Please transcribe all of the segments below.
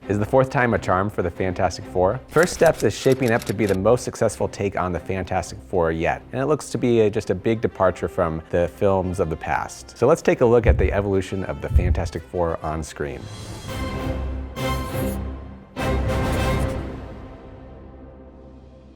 Is the fourth time a charm for the Fantastic Four? First Steps is shaping up to be the most successful take on the Fantastic Four yet, and it looks to be just a big departure from the films of the past. So let's take a look at the evolution of the Fantastic Four on screen.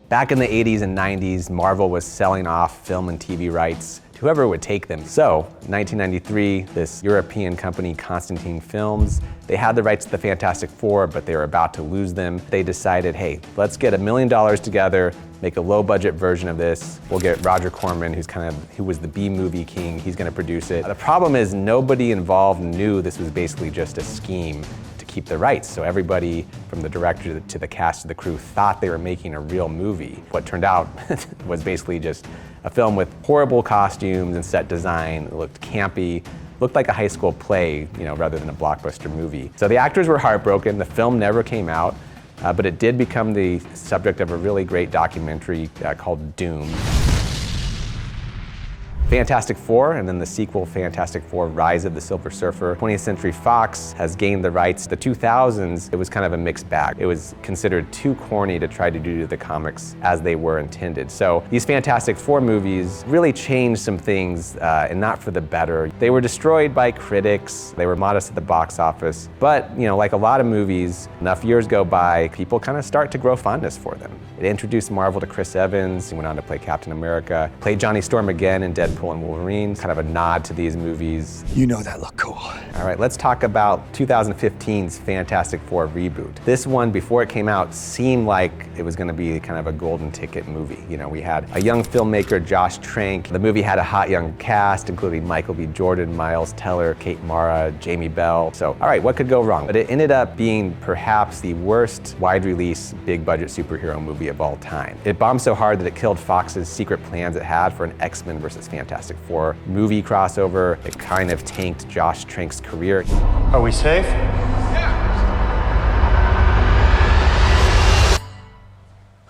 Back in the 80s and 90s, Marvel was selling off film and TV rights to whoever would take them. So, in 1993, this European company, Constantine Films, they had the rights to the Fantastic Four, but they were about to lose them. They decided, hey, let's get $1 million together, make a low-budget version of this. We'll get Roger Corman, who was the B-movie king. He's gonna produce it. The problem is nobody involved knew this was basically just a scheme to keep the rights. So everybody from the director to the cast to the crew thought they were making a real movie. What turned out was basically just a film with horrible costumes and set design. It looked campy, looked like a high school play, rather than a blockbuster movie. So the actors were heartbroken. The film never came out, but it did become the subject of a really great documentary called Doom. Fantastic Four, and then the sequel, Fantastic Four: Rise of the Silver Surfer. 20th Century Fox has gained the rights. The 2000s, it was kind of a mixed bag. It was considered too corny to try to do the comics as they were intended. So these Fantastic Four movies really changed some things, and not for the better. They were destroyed by critics. They were modest at the box office. But, like a lot of movies, enough years go by, people kind of start to grow fondness for them. It introduced Marvel to Chris Evans. He went on to play Captain America, played Johnny Storm again in Deadpool and Wolverine, kind of a nod to these movies. You know that look cool. All right, let's talk about 2015's Fantastic Four reboot. This one, before it came out, seemed like it was gonna be kind of a golden ticket movie. We had a young filmmaker, Josh Trank. The movie had a hot young cast, including Michael B. Jordan, Miles Teller, Kate Mara, Jamie Bell. So, all right, what could go wrong? But it ended up being perhaps the worst wide release, big budget superhero movie of all time. It bombed so hard that it killed Fox's secret plans it had for an X-Men versus Fantastic Four movie crossover. It kind of tanked Josh Trank's career. Are we safe?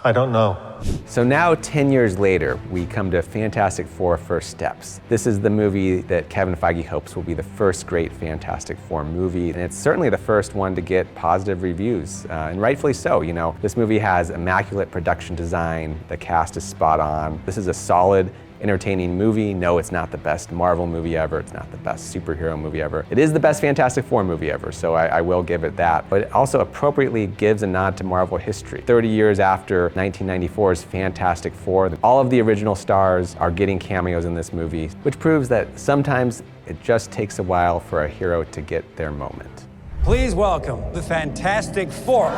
I don't know. So now, 10 years later, we come to Fantastic Four: First Steps. This is the movie that Kevin Feige hopes will be the first great Fantastic Four movie, and it's certainly the first one to get positive reviews, and rightfully so. This movie has immaculate production design, the cast is spot on. This is a solid, entertaining movie. No, it's not the best Marvel movie ever. It's not the best superhero movie ever. It is the best Fantastic Four movie ever, so I will give it that. But it also appropriately gives a nod to Marvel history. 30 years after 1994's Fantastic Four, all of the original stars are getting cameos in this movie, which proves that sometimes it just takes a while for a hero to get their moment. Please welcome the Fantastic Four.